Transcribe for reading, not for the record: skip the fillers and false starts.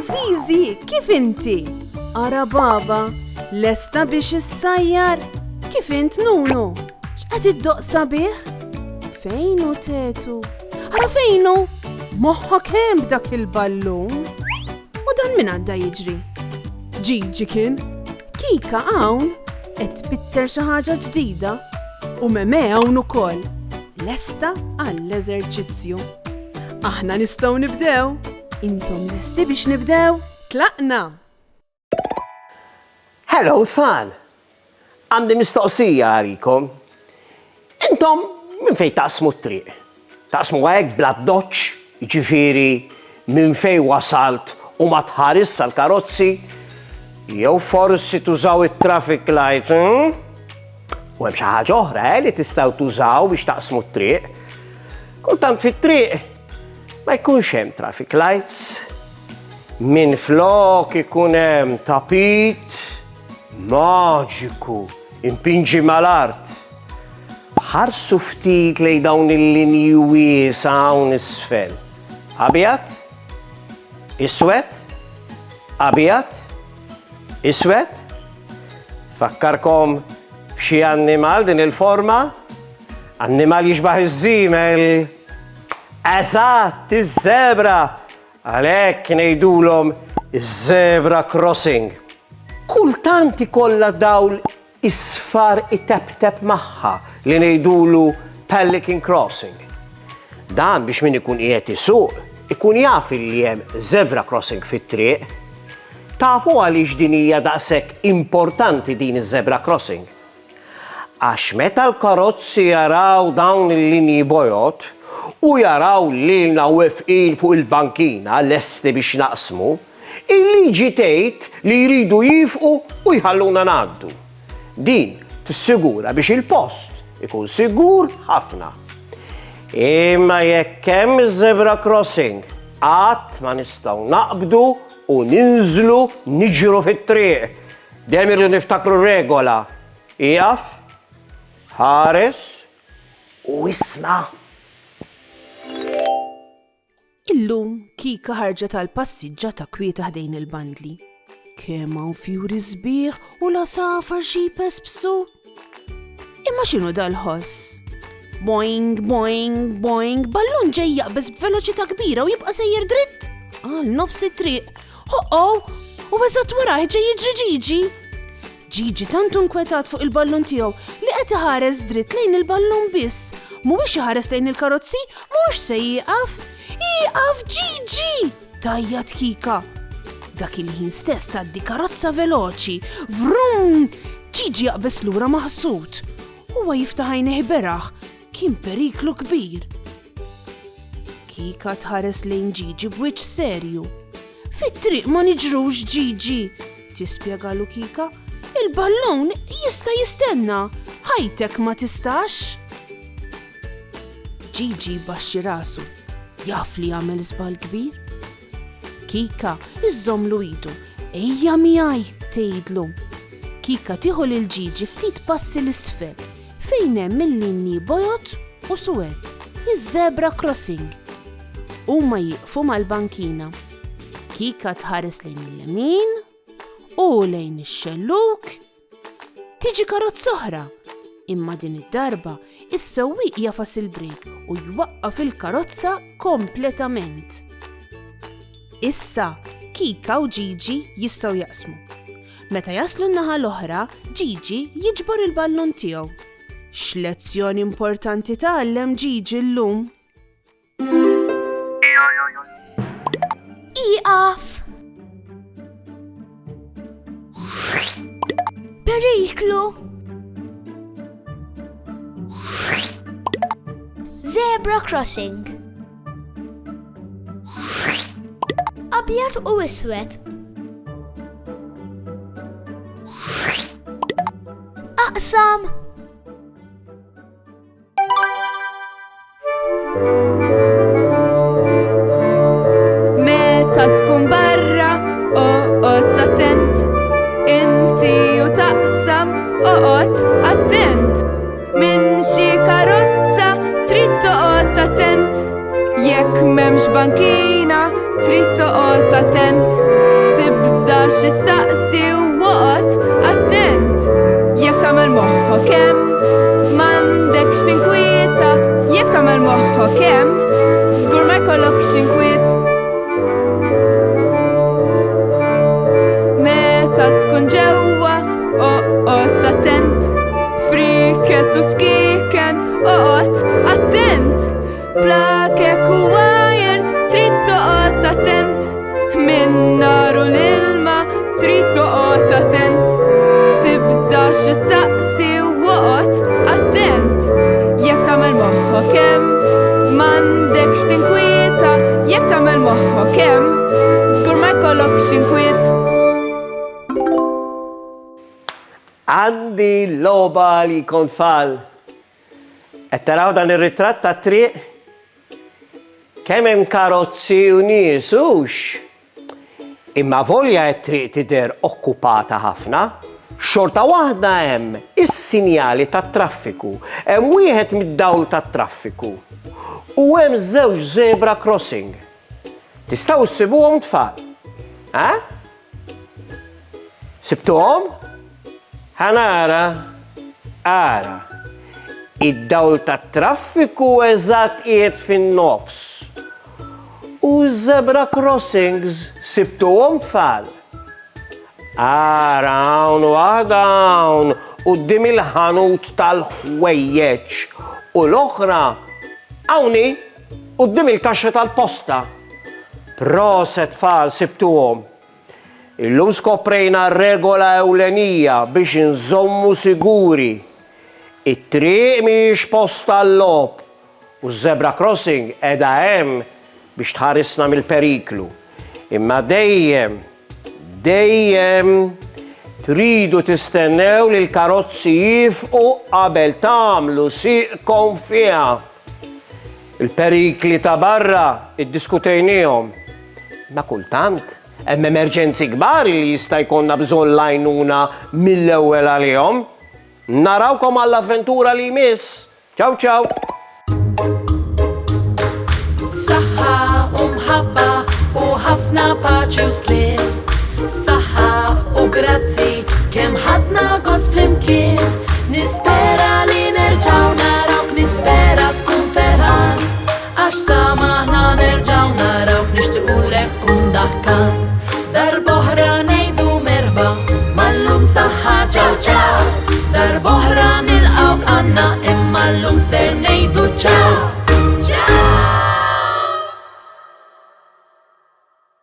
Zizi, kif inti? Ara baba, lesta biex issajjar? Kif int Nunu? X'qed iddoqsa bih? Fejnu tetu? Ara fejnu? Moħħok hemm b'dak il-ballun? U dan min għadda jiġri? Gigi kien? Kika hawn qed tbitter xi ħaġa ġdida u Meme hawn ukoll. Lesta għall-eżerċizzju. Aħna nistgħu nibdew. Intom lesti biex nibdew? Tlaqna! Hello, tfal! Għandi mistoqsija għalikom. Intom minn fejn taqsmu t-triq? Taqsmu għek bla doċċ, jiġifieri minn fejn wasalt u ma tħares sal-karozzi? Jew forsi tużaw it-traffic light? U hemm xi ħaġa oħra li tistgħu tużaw biex taqsmu t-triq. Kultant fit-triq ma jkunx hemm traffic lights, minn flok ikun hemm tapit maġiku impinġi mal-art. Ħarsu ftit lejn dawn il-linji wiesa hawn isfel. Abjad? Iswed? Abjad? Iswed? Tfakkarkom f'xi annimal din il-forma? Annimal jiġbaħ iż-żiemel. Eżatt, iż-żebra. Għalhekk ngħidulhom iż-zebra crossing. Kultant ikollha dawl isfar itep-tep magħha li ngħidulu pelican crossing. Dan biex min ikun qiegħed isuq, ikun jaf li hemm zebra crossing fit-triq. Tafu għaliex din hija daqshekk importanti din iż-zebra crossing? Għax meta l-karozzi jaraw dawn il-linji bojot u jaraw lilna wefqin fuq il-bankina lesti biex naqsmu, il-liġi tgħid li jridu jifqu u jħalluna ngħaddu. Din tissigura biex il-post ikun sigur ħafna. Imma jekk hemm iż-zebra crossing, qatt ma nistgħu naqbdu u ninżlu niġru fit-triq. Dejjem irridu niftakru regola. Iqaf, ħares u isma'. Illum Kika ħarġet tal-passiġġa ta' kwieta ħdejn il-bandli. Kemm hawn fjuri sbieħ u la safar xipes bsu. Imma x'inhu dal-ħoss? Boing, boing, boing, ballun ġej jaqbeż b'veloċità kbira u jibqa' sejjer dritt. Għal nofs it-triq. U eżatt warah ġej jiġri Gigi. Gigi tant inkwetat fuq il-ballun tiegħu li qed iħares dritt lejn il-ballun biss. Mhuwiex iħares lejn il-karozzi, mhux se jieqaf. Iqaf Gigi! Tajjat Kika. Dak il-ħin stess tgħaddi karozza veloċi. Vrum! Gigi jaqbes lura maħsud. Huwa jiftaħ għajnejh beraħ. Kien periklu kbir. Kika tħares lejn Gigi b'wiċċ serju. Fit-triq ma niġrux Gigi. Tispjegalu Kika? Il-ballun jista' jistenna. Ħajtek ma tistax. Gigi baxxi rasu. Jaf li għamel żball kbir? Kika iżżommlu idu. Ejja miegħi tgħidlu. Kika tieħu lil Gigi ftit passi l-isfel fejn hemm il-linji bojot u suwed, iż-zebra crossing. Huma jieqfu mal-bankina. Kika tħares lejn il-lemin u lejn ix-xelluk. Tiġi karozza oħra, imma din id-darba is-sewwieq jafas il-brejk u jwaqqaf il-karozza kompletament. Issa Kika u Gigi jistgħu jaqsmu. Meta jaslu n-naħa l-oħra, Gigi jiġbor il-ballun tiegħu. X'lezzjoni importanti tgħallem Gigi llum? Iqaf! Periklu! Zebra crossing. Abjad u iswed. Aqsam. Meta tkun barra, oqgħod attent. Inti u taqsam, oqgħod attent. Minn xi karozza trid toqgħod attent. Jekk m'hemmx bankina, trid toqgħod attent. Tibżax issaqsi u woqgħod attent. Jekk tagħmel moħħok hemm, m'għandekx tinkwieta. Jekk tagħmel moħħok hemm, żgur ma jkollokx inkwiet. Meta tkun ġewwa, oqgħod attent. Friket u skiken, oqgħod attent. Plakek u wires, trid toqgħod attent. Min nar u l-ilma, trid toqgħod attent. Tibżax issaqsi u woqgħod attent. Jekk tagħmel moħħok hemm, m'għandekx tinkwieta. Jekk tagħmel moħħok hemm, żgur ma jkollokx inkwiet. Għandi logħba li jkun tfal. Qed taraw dan ir-ritratt tat-triq? Kemm hemm karozzi u nies hux? Imma volja t-triq tidher okkupata ħafna, xorta waħda hemm is-sinjali tat-traffiku, hemm wieħed mid-dawl tat-traffiku u hemm żewġ zebra crossing. Tistgħu ssibuhom tfal? Sibtuhom? Ħanara, ara. Id-dawl tat-traffiku eżatt qiegħed fin-nofs. U zebra crossings sibtuhom tfal? Hawn waħda hawn quddiem il-ħanut tal-ħwejjeġ u l-oħra hawnhi quddiem il-kaxxa tal-posta. Proset tfal sibtuhom. Illum skoprejna regola ewlenija biex inżommu siguri. It-triq mhix post tal-logħob u zebra crossing qiegħda hemm biex tħarisna mill-periklu. Imma dejjem tridu tistennew li l-karozzi jifqu qabel tagħmlu siqkom fiha. Il-perikli ta' barra iddiskutejniehom. Ma kultant hemm emerġenzi kbar li jista' jkollna bżonn l-għajnuna mill-ewwel għalihom. Narawkom għall-avventura li jmiss. Ciao ciao! Saħħa u mħabba u ħafna paċi u slim.